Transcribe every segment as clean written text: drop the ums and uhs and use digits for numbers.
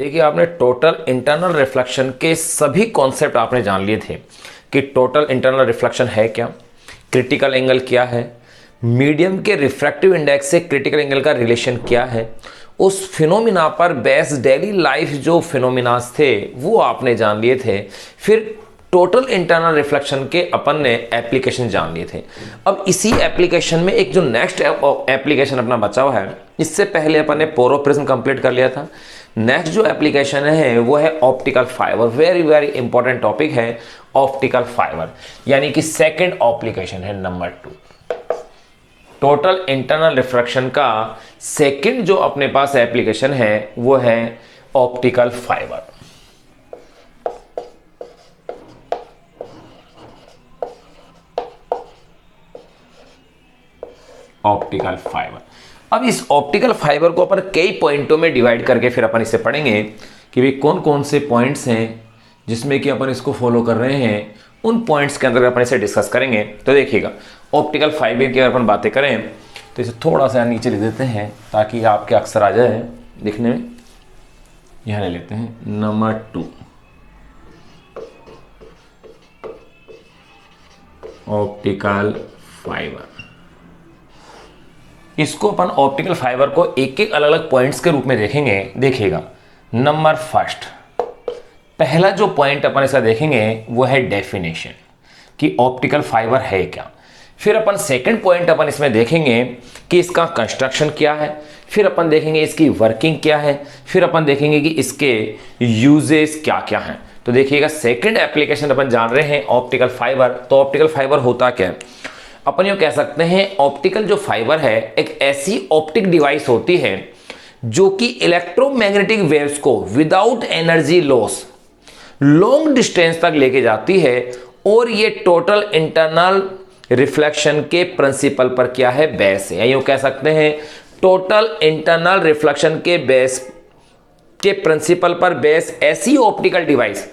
देखिए, आपने total internal reflection के सभी कॉन्सेप्ट आपने जान लिए थे कि टोटल इंटरनल रिफ्लेक्शन है क्या, क्रिटिकल एंगल क्या है, मीडियम के रिफ्रैक्टिव इंडेक्स से क्रिटिकल एंगल का रिलेशन क्या है। उस फिनोमिना पर बेस डेली लाइफ जो फिनोमिनास थे वो आपने जान लिए थे। फिर टोटल इंटरनल रिफ्लेक्शन के अपन ने एप्लीकेशन जान लिए थे। अब इसी एप्लीकेशन में एक जो नेक्स्ट एप्लीकेशन अपना बचा हुआ है, इससे पहले अपन ने पोरोप्रिज्म कंप्लीट कर लिया था। नेक्स्ट जो एप्लीकेशन है वो है optical fibre. Very very important topic है ऑप्टिकल फाइबर, यानी कि सेकंड एप्लीकेशन है नंबर 2। टोटल इंटरनल रिफ्रैक्शन का सेकंड जो अपने पास एप्लीकेशन है वो है ऑप्टिकल फाइबर। Optical fibre. अब इस ऑप्टिकल फाइबर को अपन कई पॉइंटों में डिवाइड करके फिर अपन इसे पढ़ेंगे कि भाई कौन कौन से पॉइंट्स हैं जिसमें कि अपन इसको फॉलो कर रहे हैं। उन पॉइंट्स के अंदर अपन इसे डिस्कस करेंगे। तो देखिएगा, ऑप्टिकल फाइबर की अगर अपन बातें करें तो इसे थोड़ा सा नीचे ले देते हैं ताकि आपके अक्सर आ जाए दिखने में। यहां ले लेते हैं नंबर 2, ऑप्टिकल फाइबर। इसको अपन ऑप्टिकल फाइबर को एक एक अलग अलग पॉइंट्स के रूप में देखेंगे। देखिएगा, नंबर फर्स्ट, पहला जो पॉइंट अपन इसका देखेंगे वो है डेफिनेशन कि ऑप्टिकल फाइबर है क्या। फिर अपन सेकंड पॉइंट अपन इसमें देखेंगे कि इसका कंस्ट्रक्शन क्या है। फिर अपन देखेंगे इसकी वर्किंग क्या है। फिर अपन देखेंगे कि इसके यूजेस क्या क्या हैं। तो देखिएगा, सेकंड एप्लीकेशन अपन जान रहे हैं ऑप्टिकल फाइबर। तो ऑप्टिकल फाइबर होता क्या है, अपन ये कह सकते हैं ऑप्टिकल जो फाइबर है एक ऐसी ऑप्टिक डिवाइस होती है जो कि इलेक्ट्रोमैग्नेटिक वेव्स को without energy loss long distance तक लेके जाती है। और ये टोटल इंटरनल रिफ्लेक्शन के प्रिंसिपल पर क्या है, बेस है। या यूं कह सकते हैं टोटल इंटरनल रिफ्लेक्शन के बेस के प्रिंसिपल पर बेस ऐसी ऑप्टिकल डिवाइस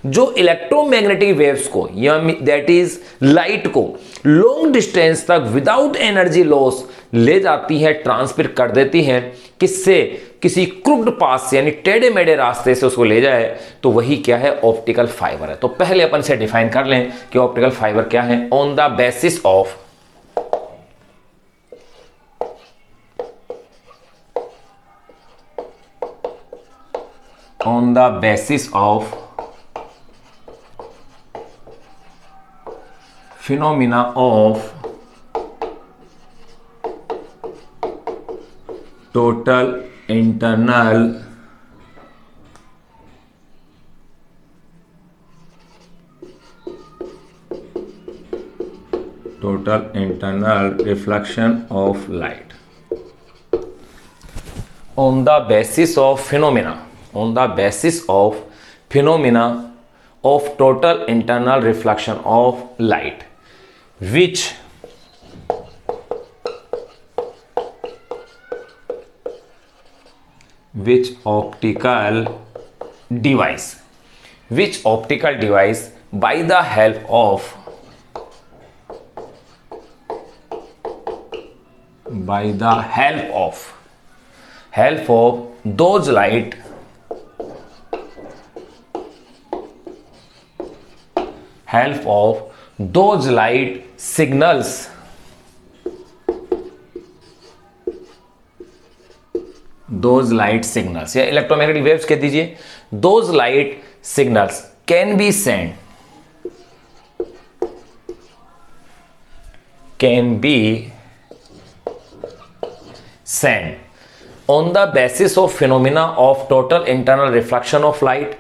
जो इलेक्ट्रोमैग्नेटिक वेव्स को या दैट इज लाइट को लॉन्ग डिस्टेंस तक विदाउट एनर्जी लॉस ले जाती है, ट्रांसमिट कर देती है। किससे, किसी क्रुक्ड पाथ से यानी टेढ़े मेढ़े रास्ते से उसको ले जाए, तो वही क्या है, ऑप्टिकल फाइबर है। तो पहले अपन से डिफाइन कर लें कि ऑप्टिकल फाइबर क्या है। On the basis of on the basis of phenomena of total internal reflection of light, on the basis of phenomena of total internal reflection of light which optical device by the help of those light signals या electromagnetic waves कह दीजिए। those light signals can be sent on the basis of phenomena of total internal reflection of light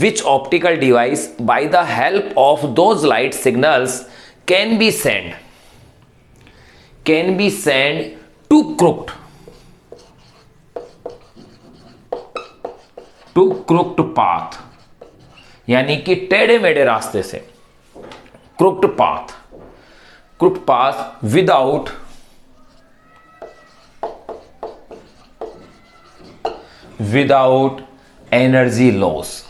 which optical device by the help of those light signals can be sent to crooked path, यानी कि टेढ़े मेढ़े रास्ते से, crooked path without energy loss,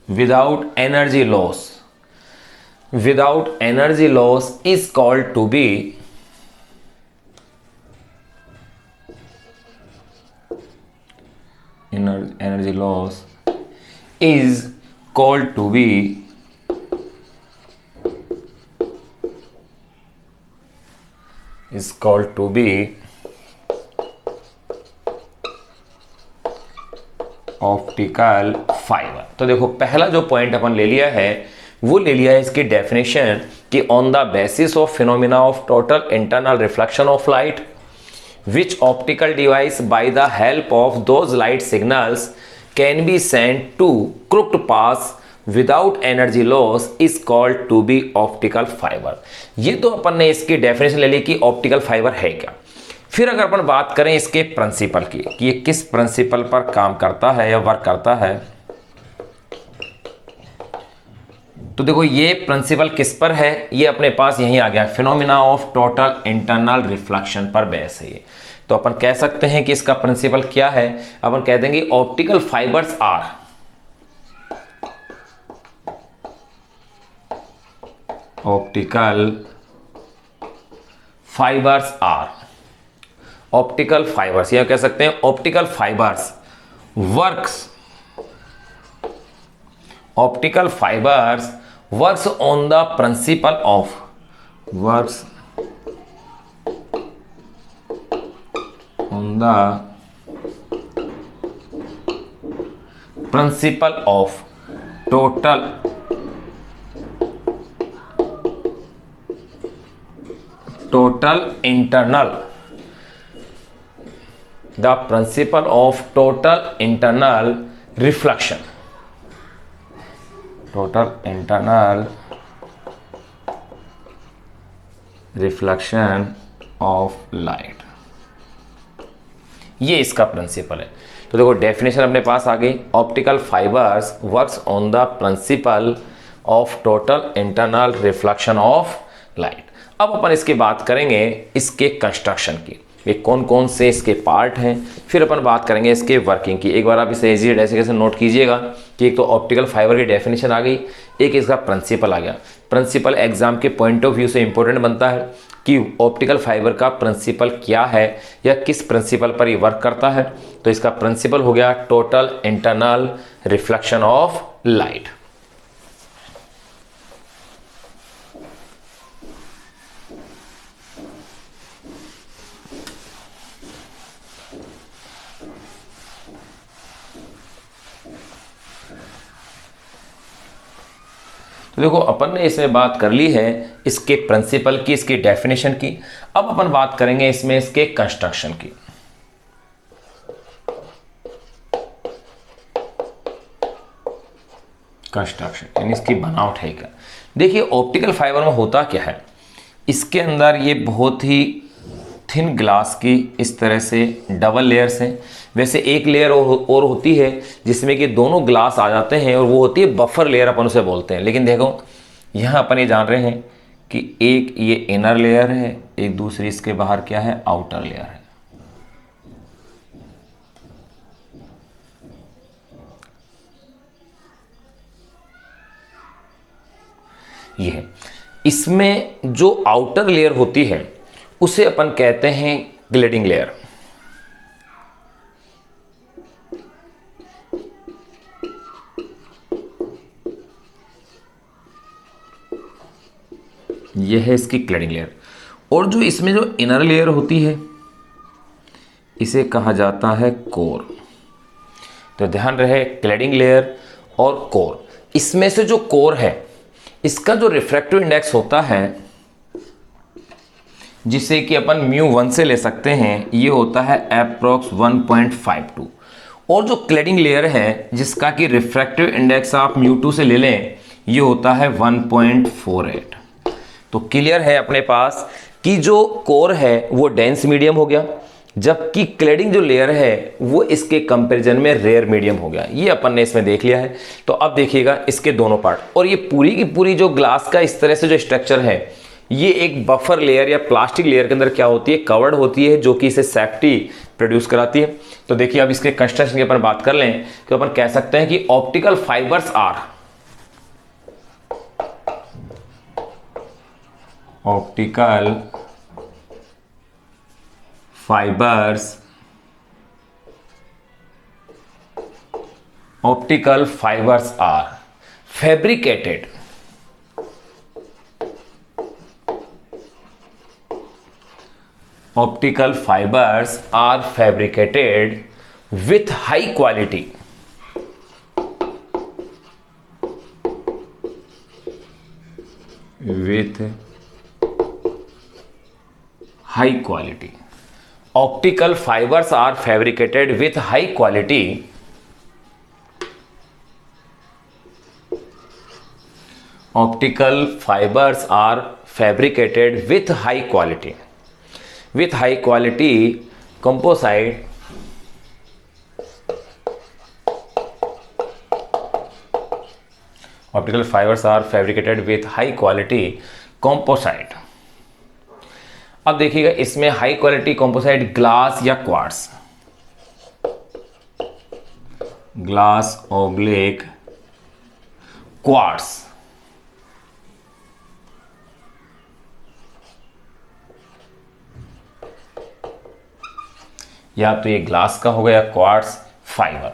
without energy loss is called to be energy loss is called to be optical fibre. तो देखो पहला जो पॉइंट अपन ले लिया है वो ले लिया है इसकी डेफिनेशन कि on the basis of phenomena of total internal reflection of light which optical device by the help of those light signals can be sent to crooked paths without energy loss is called to be optical fiber। ये तो अपन ने इसकी definition ले ली कि optical fibre है क्या। फिर अगर अपन बात करें इसके प्रिंसिपल की कि ये किस प्रिंसिपल पर काम करता है या वर्क करता है, तो देखो ये प्रिंसिपल किस पर है, ये अपने पास यहीं आ गया, phenomena of total internal reflection पर बेस है ये। तो अपन कह सकते हैं कि इसका प्रिंसिपल क्या है, अपन कह देंगे optical fibres are optical fibres या कह सकते हैं optical fibres works on the principle of total internal reflection of light, ये इसका प्रिंसिपल है। तो देखो डेफिनेशन अपने पास आ गई, optical fibres works on the principle of total internal reflection of light. अब अपन इसकी बात करेंगे इसके कंस्ट्रक्शन की, ये कौन कौन से इसके पार्ट हैं, फिर अपन बात करेंगे इसके वर्किंग की। एक बार आप इसे इजी ऐसे कैसे नोट कीजिएगा कि एक तो ऑप्टिकल फाइबर की डेफिनेशन आ गई, एक इसका प्रिंसिपल आ गया। प्रिंसिपल एग्जाम के पॉइंट ऑफ व्यू से इंपॉर्टेंट बनता है कि ऑप्टिकल फाइबर का प्रिंसिपल क्या है या किस प्रिंसिपल पर ये वर्क करता है। तो इसका प्रिंसिपल हो गया total internal reflection of light. तो देखो अपन ने इसमें बात कर ली है इसके प्रिंसिपल की, इसकी डेफिनेशन की। अब अपन बात करेंगे इसमें इसके कंस्ट्रक्शन की। कंस्ट्रक्शन यानी इसकी बनावट है क्या। देखिए ऑप्टिकल फाइबर में होता क्या है, इसके अंदर ये बहुत ही थिन ग्लास की इस तरह से डबल लेयर्स हैं। वैसे एक लेयर और होती है जिसमें कि दोनों ग्लास आ जाते हैं और वो होती है बफर लेयर, अपन उसे बोलते हैं। लेकिन देखो यहाँ अपन ये जान रहे हैं कि एक ये इनर लेयर है, एक दूसरी इसके बाहर क्या है, आउटर लेयर है। ये है, इसमें जो आउटर लेयर होती है उसे अपन कहते हैं ग्लेडिंग लेयर। यह है इसकी क्लैडिंग लेयर। और जो इसमें जो इनर लेयर होती है इसे कहा जाता है कोर। तो ध्यान रहे क्लैडिंग लेयर और कोर, इसमें से जो कोर है इसका जो रिफ्रैक्टिव इंडेक्स होता है जिसे कि अपन μ1 से ले सकते हैं, ये होता है अप्रॉक्स 1.52। और जो क्लैडिंग लेयर है जिसका कि रिफ्रैक्टिव इंडेक्स आप μ2 से ले लें, ये होता है 1.48। तो क्लियर है अपने पास कि जो कोर है वो डेंस मीडियम हो गया, जबकि क्लैडिंग जो लेयर है वो इसके कंपैरिजन में रेयर मीडियम हो गया। ये अपन ने इसमें देख लिया है। तो अब देखिएगा इसके दोनों पार्ट, और ये पूरी की पूरी जो ग्लास का इस तरह से जो स्ट्रक्चर है ये एक बफर लेयर या प्लास्टिक लेयर के अंदर क्या होती है, कवर्ड होती है, जो कि इसे सेफ्टी प्रोड्यूस कराती है। तो देखिए अब इसके कंस्ट्रक्शन की अपन बात कर लें तो अपन कह सकते हैं कि optical fibres are optical fibres are fabricated optical fibers are fabricated with high quality optical fibers are fabricated with high quality optical fibers are fabricated with high quality composite optical fibers are fabricated with high quality composite। अब देखिएगा इसमें high quality composite glass या quartz, glass oblique quartz, या तो ये glass का हो गया quartz fibre.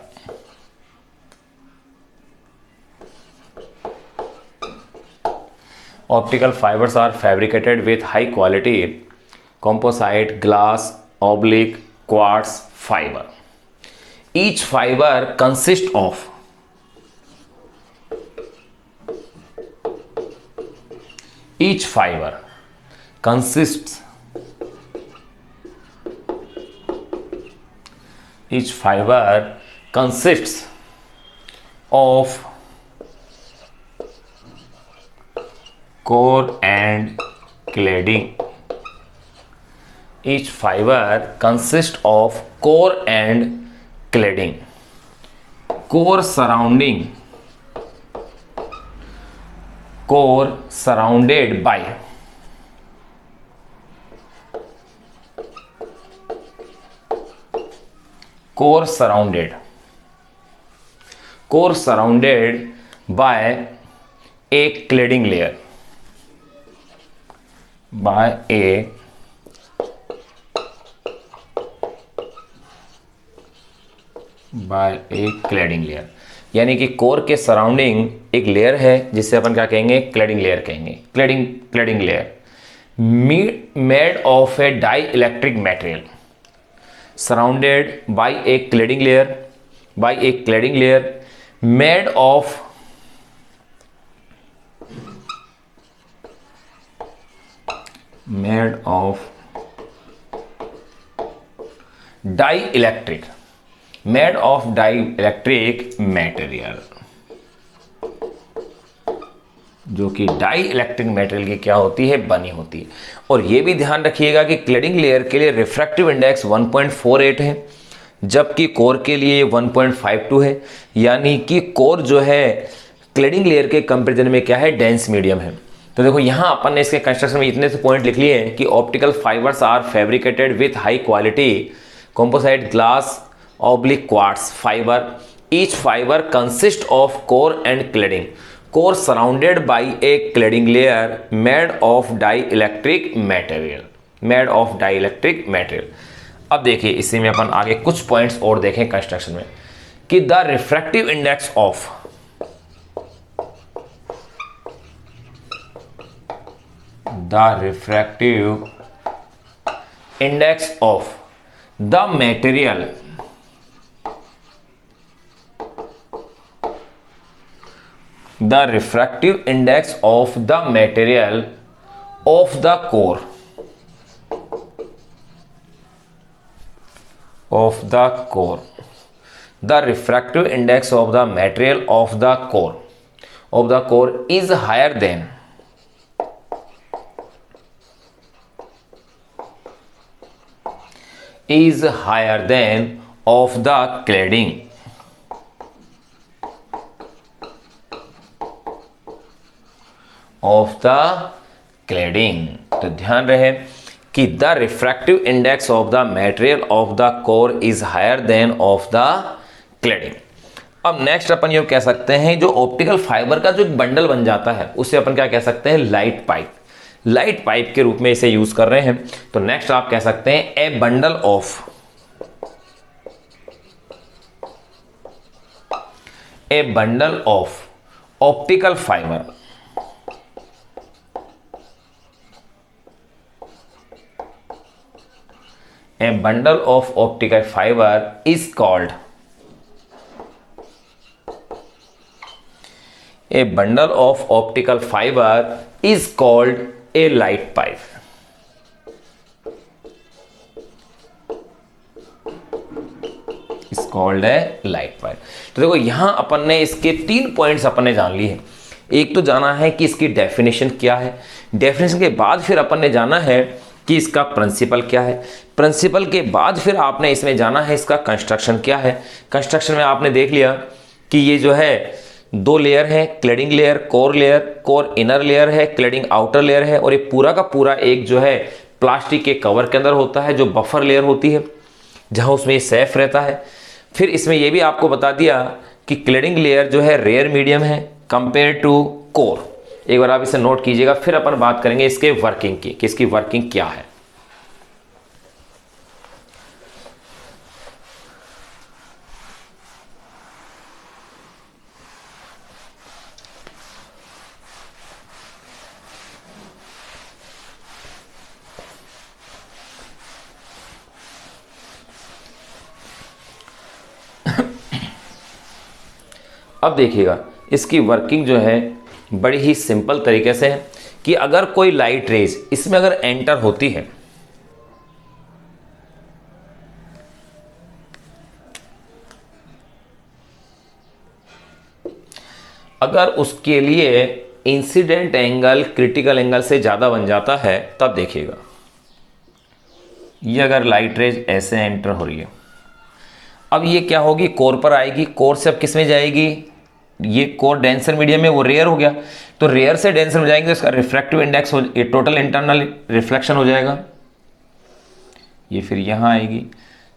Optical fibres are fabricated with high quality composite glass oblique quartz fiber. Each fiber consists of each fiber consists of core and cladding. Each fiber consists of core and cladding. Core surrounded by a cladding layer, यानी कि core के surrounding एक layer है जिसे अपन क्या कहेंगे, cladding layer कहेंगे। Cladding layer made of a dielectric material surrounded by a cladding layer made of dielectric material, जो कि डाई इलेक्ट्रिक मटेरियल की क्या होती है, बनी होती है। और ये भी ध्यान रखिएगा कि क्लैडिंग लेयर के लिए रिफ्रैक्टिव इंडेक्स 1.48 है, जबकि कोर के लिए 1.52 है। यानी कि कोर जो है क्लैडिंग लेयर के कंपैरिजन में क्या है, डेंस मीडियम है। तो देखो यहाँ अपन ने इसके कंस्ट्रक्शन में इतने से पॉइंट लिख लिए हैं कि optical fibres are fabricated with high quality composite glass oblique quartz fiber. Each fiber consists of core and cladding. Core surrounded by a cladding layer made of dielectric material. अब देखिए इसी में अपन आगे कुछ पॉइंट्स और देखें कंस्ट्रक्शन में कि the refractive index of the material the refractive index of the material of the core the refractive index of the material of the core is higher than of the cladding तो ध्यान रहे कि the refractive index of the material of the core is higher than of the cladding. अब next अपन ये कह सकते हैं जो ऑप्टिकल फाइबर का जो एक बंडल बन जाता है उसे अपन क्या कह सकते हैं, लाइट पाइप के रूप में इसे यूज कर रहे हैं। तो नेक्स्ट आप कह सकते हैं ए bundle A bundle of optical fibre, a bundle of optical fiber is called, a bundle of optical fiber is called a light pipe, is called a light pipe। तो देखो यहां अपन ने इसके 3 पॉइंट्स अपन ने जान लिए हैं। एक तो जाना है कि इसकी डेफिनेशन क्या है, डेफिनेशन के बाद फिर अपन ने जाना है कि इसका प्रिंसिपल क्या है, प्रिंसिपल के बाद फिर आपने इसमें जाना है इसका कंस्ट्रक्शन क्या है। कंस्ट्रक्शन में आपने देख लिया कि ये जो है 2 लेयर है, cladding layer, core inner layer है, क्लैडिंग आउटर लेयर है, और ये पूरा का पूरा एक जो है प्लास्टिक के कवर के अंदर होता है जो बफर लेयर होती है, जहां उसमें ये सेफ रहता है। फिर इसमें ये भी आपको बता दिया कि क्लैडिंग लेयर जो है रेयर मीडियम है कंपेयर टू कोर। एक बार आप इसे नोट कीजिएगा, फिर अपन बात करेंगे इसके वर्किंग की कि इसकी वर्किंग क्या है। अब देखिएगा इसकी वर्किंग जो है बड़ी ही सिंपल तरीके से है कि अगर कोई लाइट रेज इसमें अगर एंटर होती है, अगर उसके लिए इंसिडेंट एंगल क्रिटिकल एंगल से ज़्यादा बन जाता है, तब देखिएगा ये अगर लाइट रेज ऐसे एंटर हो रही है, अब ये क्या होगी, कोर पर आएगी। कोर से अब किस में जाएगी, ये कोर डेंसर मीडियम में, वो रेयर हो गया, तो रेयर से डेंसर में जाएंगे तो इसका रिफ्रैक्टिव इंडेक्स हो, ये टोटल इंटरनल रिफ्लेक्शन हो जाएगा। ये फिर यहाँ आएगी,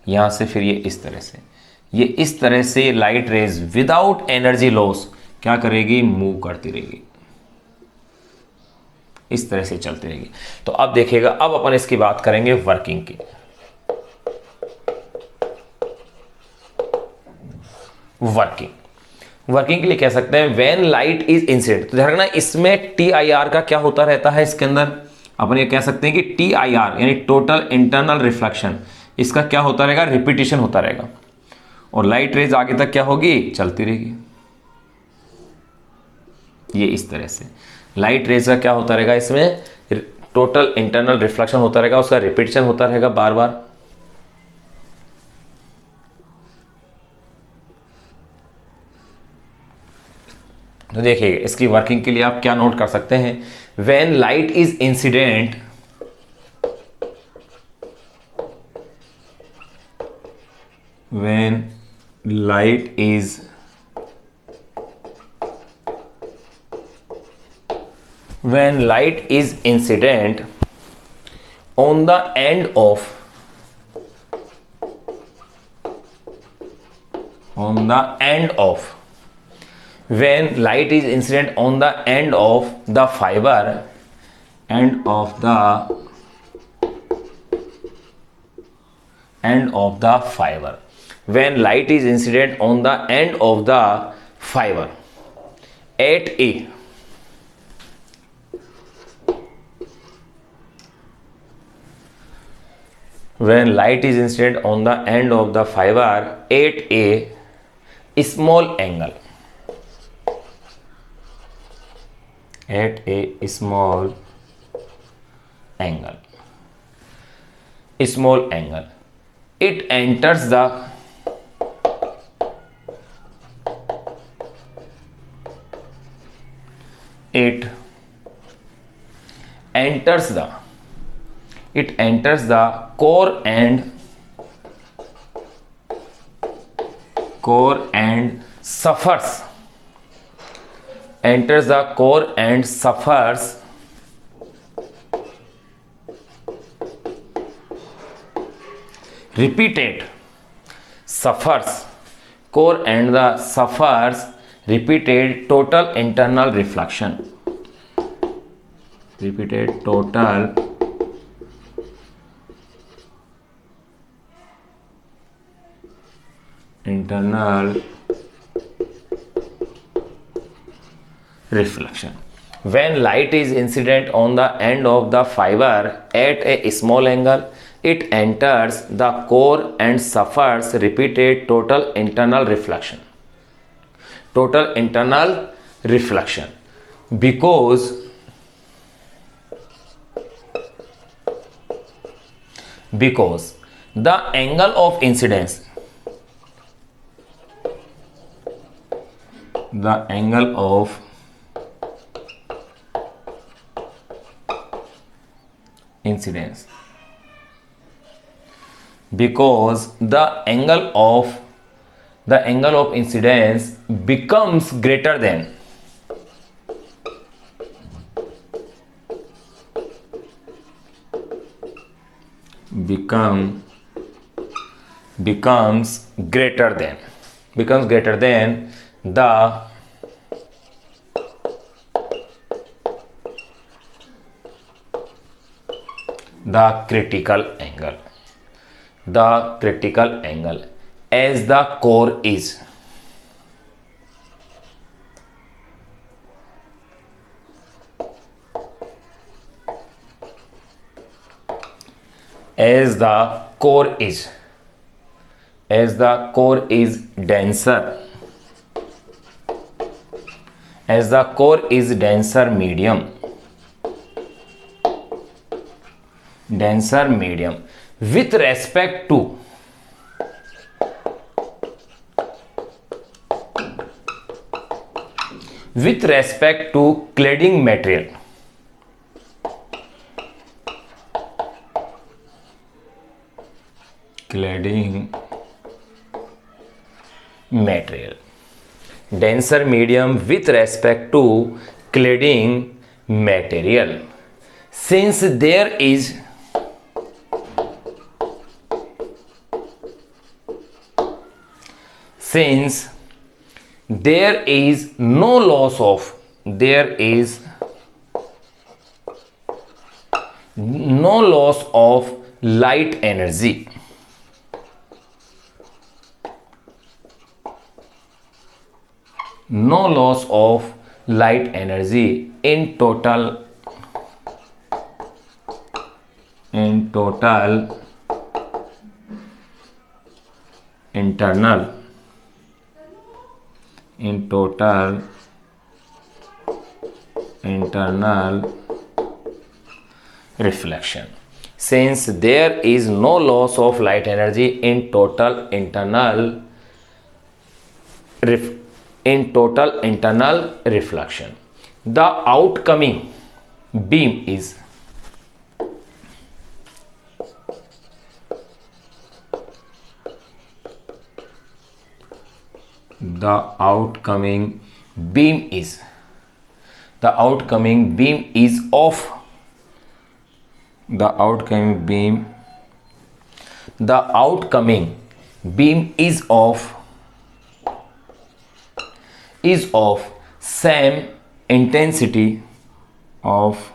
यहाँ से फिर ये इस तरह से light rays without energy loss क्या करेगी, मूव करती रहेगी, इस तरह से चलती रहेगी। तो अब देखिएगा, अब अपन इसकी बात करेंगे वर्किंग की। वर्किंग के लिए कह सकते हैं व्हेन लाइट इज इंसिडेंट। तो ध्यान रखना इसमें TIR का क्या होता रहता है, इसके अंदर अपन ये कह सकते हैं कि TIR यानी टोटल इंटरनल रिफ्लेक्शन, इसका क्या होता रहेगा, रिपीटिशन होता रहेगा, और लाइट रेज आगे तक क्या होगी, चलती रहेगी। ये इस तरह से लाइट रेज का क्या होता रहेगा, इसमें टोटल इंटरनल रिफ्लेक्शन होता रहेगा, उसका रिपीटिशन होता रहेगा बार बार। तो देखिए इसकी वर्किंग के लिए आप क्या नोट कर सकते हैं, when light is incident, when light is incident on the end of when light is incident on the end of the fiber, when light is incident on the end of the fiber at A, when light is incident on the end of the fiber at a small angle, it enters the core and suffers repeated repeated total internal reflection, internal reflection. When light is incident on the end of the fiber at a small angle, it enters the core and suffers repeated total internal reflection. Total internal reflection. Because the angle of incidence, the angle of incidence, because the angle of incidence becomes greater than becomes greater than the critical angle as the core is. As the core is denser, medium, with respect to cladding material. Denser medium with respect to cladding material. Since there is no loss of light energy, in total internal reflection. Since there is no loss of light energy in total internal reflection, the outcoming beam is of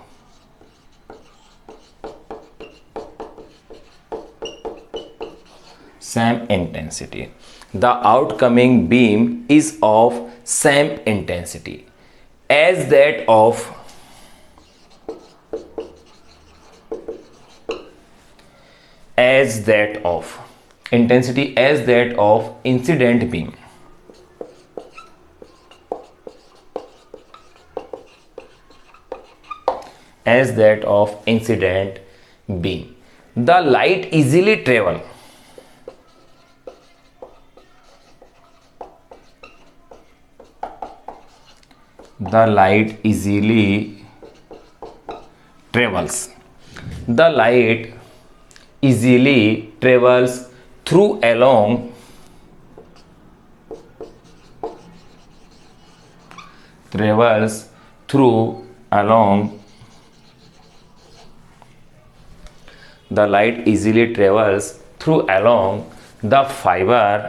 same intensity The outcoming beam is of same intensity as that of incident beam. The light easily travel through along the fiber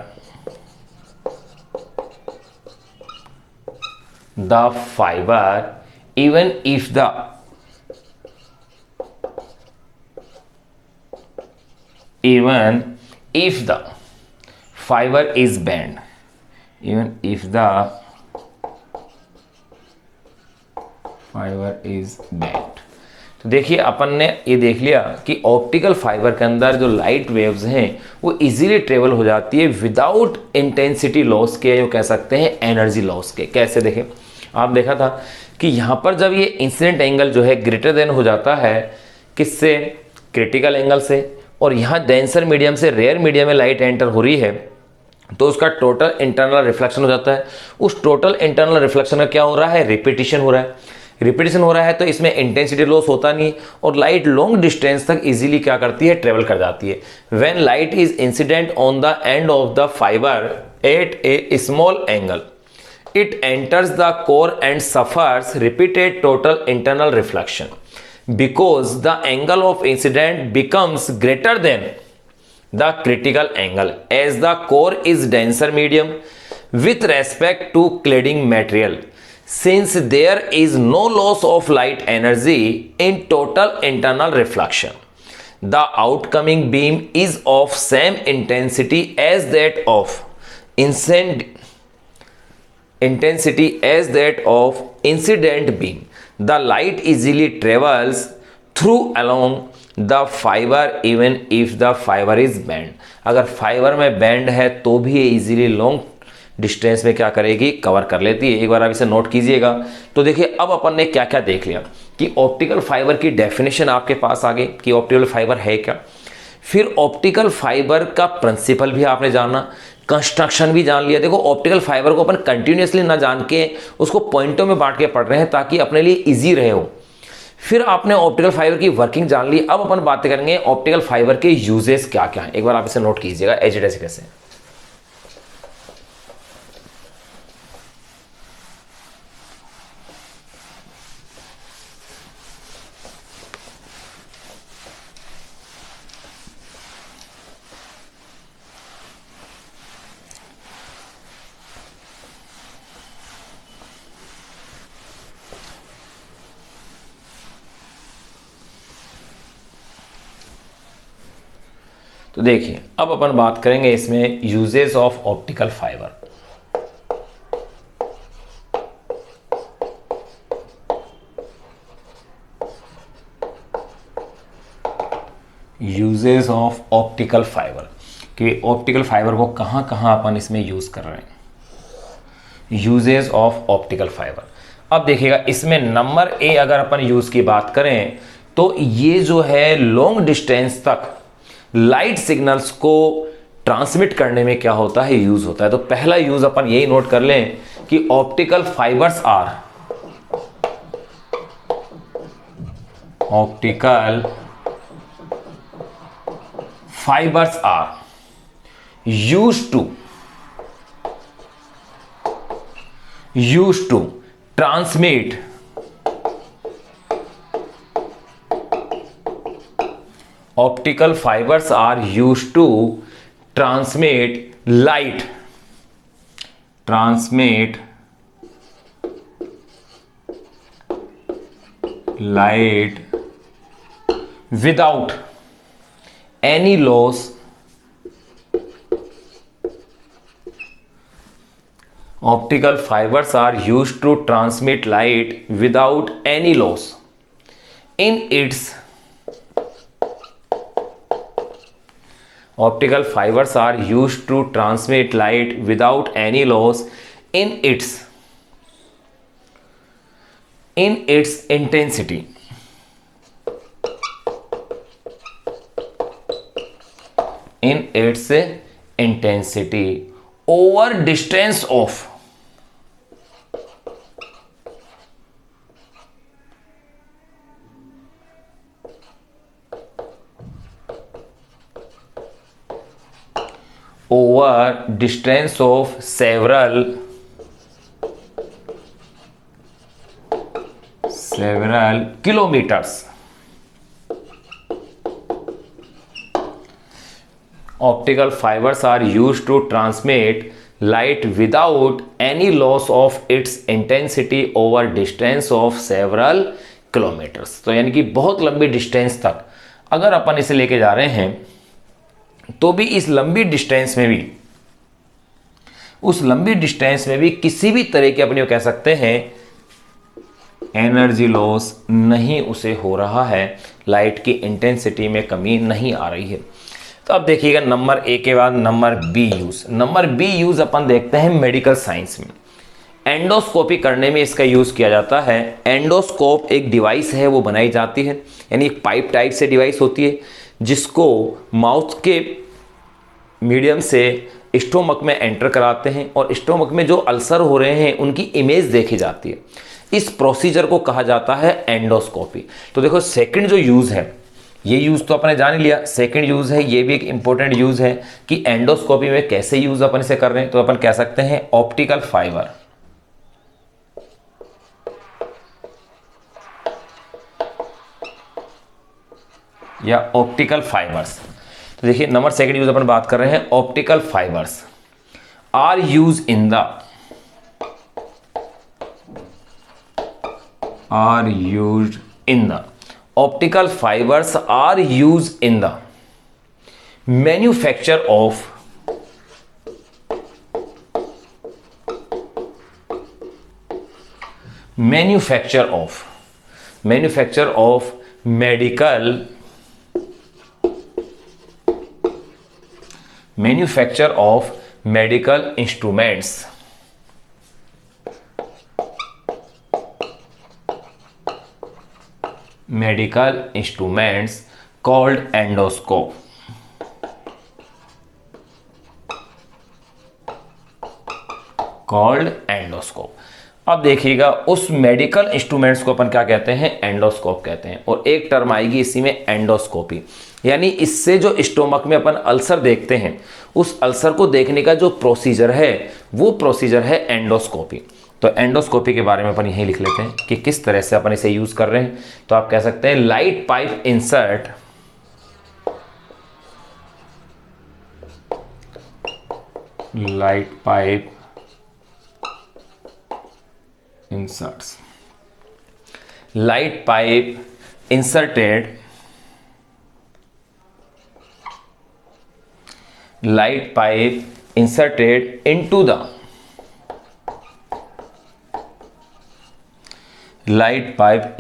even if the fiber is bent. Fibre is bent. तो देखिए अपन ने ये देख लिया कि optical fibre के अंदर जो लाइट वेव्स हैं वो इजीली ट्रेवल हो जाती है विदाउट इंटेंसिटी लॉस के, जो कह सकते हैं एनर्जी लॉस के। कैसे देखें, आप देखा था कि यहाँ पर जब ये इंसिडेंट एंगल जो है ग्रेटर देन हो जाता है किससे, क्रिटिकल एंगल से, और यहाँ डेंसर मीडियम से रेयर मीडियम में लाइट एंटर हो रही है तो उसका टोटल इंटरनल रिफ्लेक्शन हो जाता है। उस टोटल इंटरनल रिफ्लेक्शन का क्या हो रहा है, रिपीटिशन हो रहा है। रिपीटिशन हो रहा है तो इसमें इंटेंसिटी लॉस होता नहीं और लाइट लॉन्ग डिस्टेंस तक इजीली क्या करती है, ट्रेवल कर जाती है। When light is incident on the end of the fibre at a small angle it enters the core and suffers repeated total internal reflection because the angle of incident becomes greater than the critical angle as the core is denser medium with respect to cladding material. Since there is no loss of light energy in total internal reflection, the outcoming beam is of same intensity as that of incident beam. The light easily travels through along the fiber even if the fiber is bent. अगर fibre में band है तो भी ये easily long distance में क्या करेगी, cover कर लेती है। एक बार आप इसे नोट कीजिएगा। तो देखिए अब अपन ने क्या क्या देख लिया कि ऑप्टिकल फाइबर की डेफिनेशन आपके पास आ गई कि ऑप्टिकल फाइबर है क्या, फिर ऑप्टिकल फाइबर का प्रिंसिपल भी आपने जाना, कंस्ट्रक्शन भी जान लिया। देखो ऑप्टिकल फाइबर को अपन कंटिन्यूसली ना जान के उसको पॉइंटों में बांट के पढ़ रहे हैं ताकि अपने लिए इजी रहे हो। फिर आपने ऑप्टिकल फाइबर की वर्किंग जान ली। अब अपन बातें करेंगे ऑप्टिकल फाइबर के यूजेस क्या क्या हैं। एक बार आप इसे नोट कीजिएगा एज इट इज कैसे। तो देखिए अब अपन बात करेंगे इसमें uses of optical fibre. Uses of optical fibre कि ऑप्टिकल फाइबर को कहां कहां अपन इसमें यूज कर रहे हैं। यूजेस ऑफ ऑप्टिकल फाइबर, अब देखिएगा इसमें नंबर ए अगर अपन यूज की बात करें तो ये जो है लॉन्ग डिस्टेंस तक लाइट सिग्नल्स को ट्रांसमिट करने में क्या होता है, यूज होता है। तो पहला यूज अपन यही नोट कर लें कि optical fibres are used to transmit optical fibers are used to transmit light without any loss optical fibers are used to transmit light without any loss in its optical fibers are used to transmit light without any loss in its intensity over distance of several kilometers. Optical fibers are used to transmit light without any loss of its intensity over distance of several kilometers. तो यानी कि बहुत लंबी distance तक अगर अपन इसे लेके जा रहे हैं तो भी उस लंबी डिस्टेंस में भी किसी भी तरह के अपने कह सकते हैं एनर्जी लॉस नहीं उसे हो रहा है, लाइट की इंटेंसिटी में कमी नहीं आ रही है। तो अब देखिएगा नंबर ए के बाद number B use. Number B use अपन देखते हैं मेडिकल साइंस में। एंडोस्कोपी करने में इसका यूज किया जाता है। एंडोस्कोप एक डिवाइस है, वो बनाई जाती है, यानी एक पाइप टाइप से डिवाइस होती है जिसको माउथ के मीडियम से स्टोमक में एंटर कराते हैं और स्टोमक में जो अल्सर हो रहे हैं उनकी इमेज देखी जाती है। इस प्रोसीजर को कहा जाता है एंडोस्कोपी। तो देखो सेकंड जो यूज है, ये यूज तो अपने जान ही लिया। सेकंड यूज है, ये भी एक इंपॉर्टेंट यूज है कि एंडोस्कोपी में कैसे यूज अपन इसे कर रहे हैं। तो अपन कह सकते हैं ऑप्टिकल फाइबर या ऑप्टिकल फाइबर्स। तो देखिए नंबर सेकंड यूज अपन बात कर रहे हैं optical fibres are use in the optical fibers are used in the manufacture of medical instruments called endoscope। अब देखिएगा उस मेडिकल इंस्ट्रूमेंट्स को अपन क्या कहते हैं, एंडोस्कोप कहते हैं। और एक टर्म आएगी इसी में एंडोस्कोपी, यानी इससे जो स्टोमक में अपन अल्सर देखते हैं उस अल्सर को देखने का जो प्रोसीजर है वो प्रोसीजर है एंडोस्कोपी। तो एंडोस्कोपी के बारे में अपन यही लिख लेते हैं कि किस तरह से अपन इसे यूज कर रहे हैं। तो आप कह सकते हैं light pipe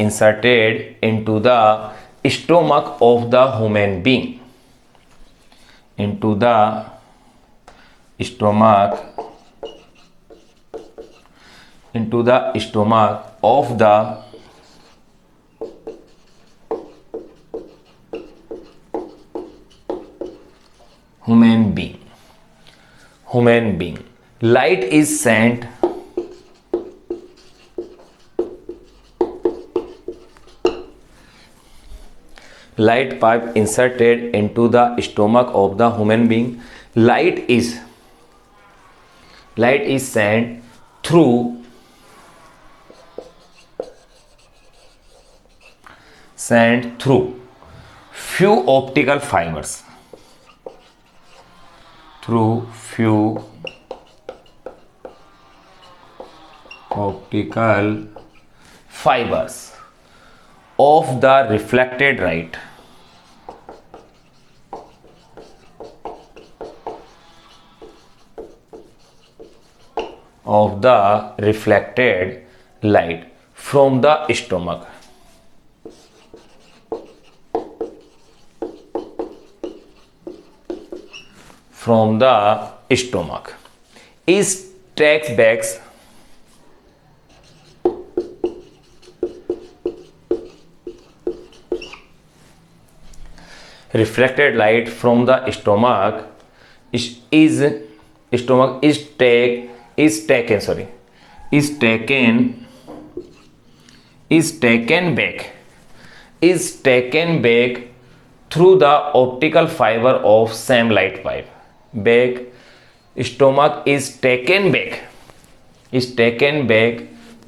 inserted into the stomach of the human being, human being. Light is sent light pipe inserted into the stomach of the human being. Light is sent through few optical fibers, of the reflected light, from the stomach. Is takes back reflected light from the stomach is taken back through the optical fiber of same light pipe. Stomach is taken back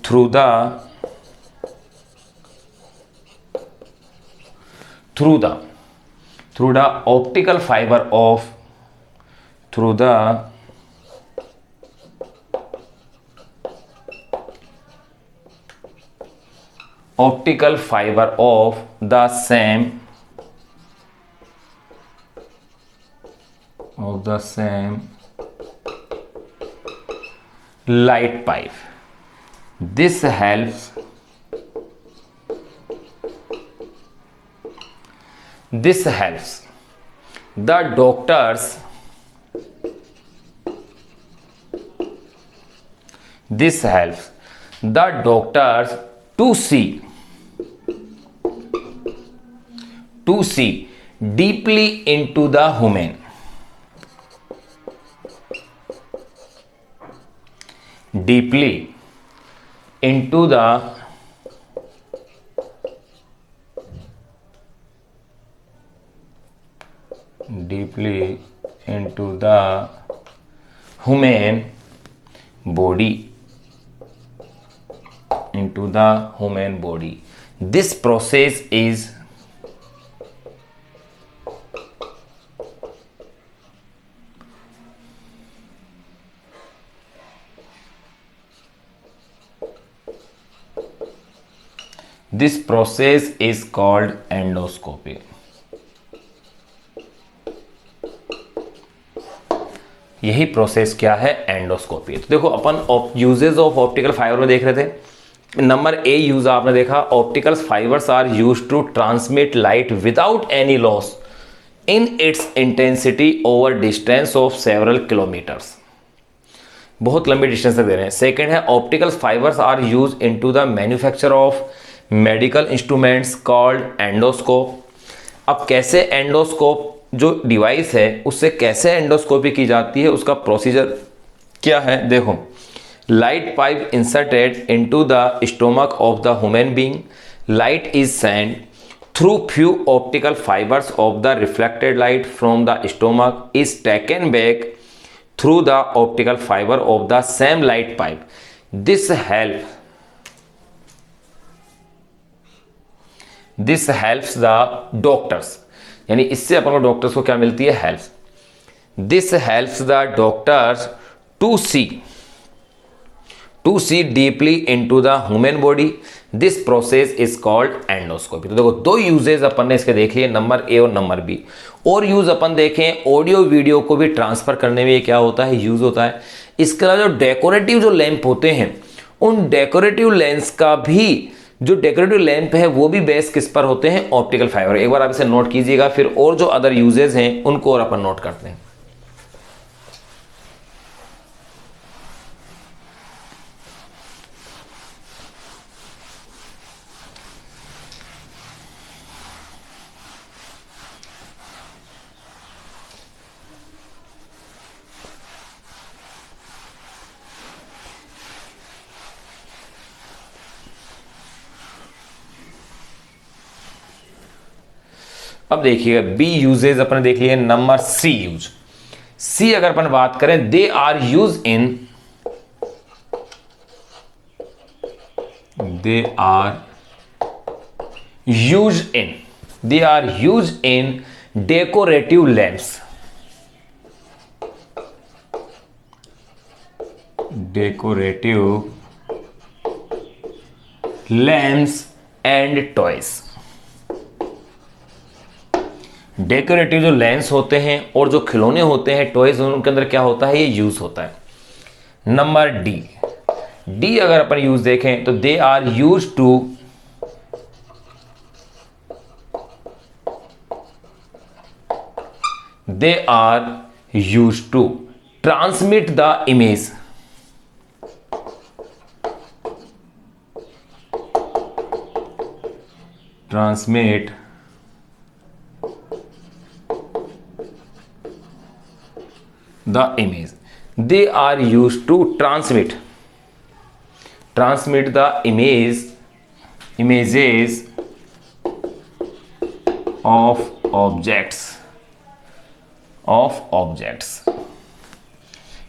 through the optical fiber of the same light pipe. This helps This helps the doctors to see deeply into the human. Deeply into the human body. This process is called endoscopy. यही process क्या है? Endoscopy. तो देखो अपन uses of optical fibre में देख रहे थे। नंबर ए यूज आपने देखा, optical fibres are used to transmit light without any loss in its intensity over distance of several kilometres. बहुत लंबी डिस्टेंस तक दे रहे हैं। सेकेंड है optical fibres are use in to the manufacture of medical instruments called endoscope. अब कैसे endoscope जो डिवाइस है उससे कैसे एंडोस्कोपी की जाती है, उसका प्रोसीजर क्या है? देखो, light pipe inserted into the stomach of the human being, light is send through few optical fibres of the reflected light from the stomach is taken back through the optical fibre of the same light pipe. This helps the doctors, यानी इससे अपन को doctors को क्या मिलती है? Help. This helps the doctors to see deeply into the human body. This process is called endoscopy. तो देखो, दो यूजेस अपन ने इसके देख लिए, नंबर ए और नंबर बी। और यूज अपन देखें, ऑडियो वीडियो को भी ट्रांसफर करने में ये क्या होता है? यूज होता है। इसके अलावा जो डेकोरेटिव जो लैंप होते हैं, उन डेकोरेटिव लेंस का भी जो डेकोरेटिव लैंप है वो भी बेस किस पर होते हैं? Optical fibre. एक बार आप इसे नोट कीजिएगा, फिर और जो अदर यूजेस हैं उनको और अपन नोट करते हैं। अब देखिएगा बी यूजेज अपने देख लिए। Number C use. सी अगर अपन बात करें, they are use in decorative lamps. And toys. Decorative जो लेंस होते हैं और जो खिलौने होते हैं, टॉयज, उनके अंदर क्या होता है? ये यूज होता है। नंबर डी अगर अपन यूज देखें तो they are use to transmit the image. The image. They are used to transmit the images of objects.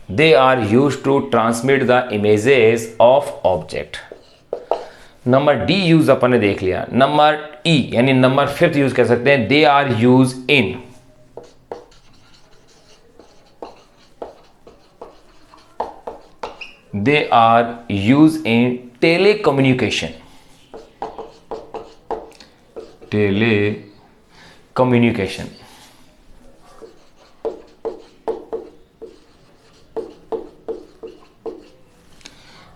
They are used to transmit the images of object. Number D use अपन ने देख लिया। Number ई यानी number fifth use कह सकते हैं, they are use in telecommunication.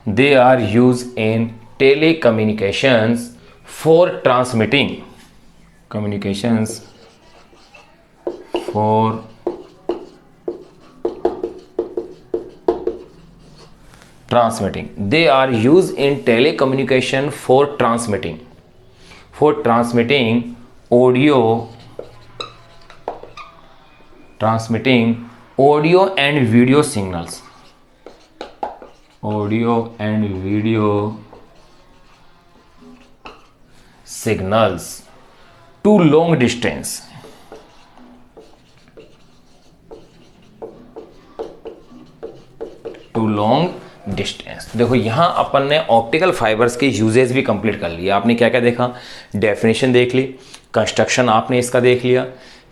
They are used in telecommunications for transmitting for transmitting. They are used in telecommunication for transmitting audio and video signals. Audio and video signals to long distance. To long distance. देखो यहाँ अपन ने optical fibres के uses भी complete कर लिया। आपने क्या क्या देखा, डेफिनेशन देख ली, कंस्ट्रक्शन आपने इसका देख लिया,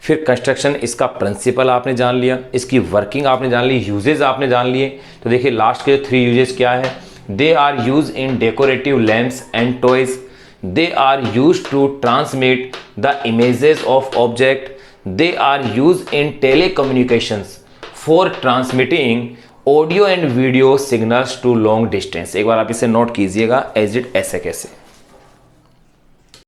फिर कंस्ट्रक्शन इसका प्रिंसिपल आपने जान लिया, इसकी वर्किंग आपने जान ली, यूजेस आपने जान लिए। तो देखिए लास्ट के 3 यूजेस क्या है, they are use in decorative lamps and toys, they are use to transmit the images of object, they are use in telecommunications for transmitting audio and video signals to long distance. एक बार आप इसे note कीजिएगा as it ऐसे कैसे।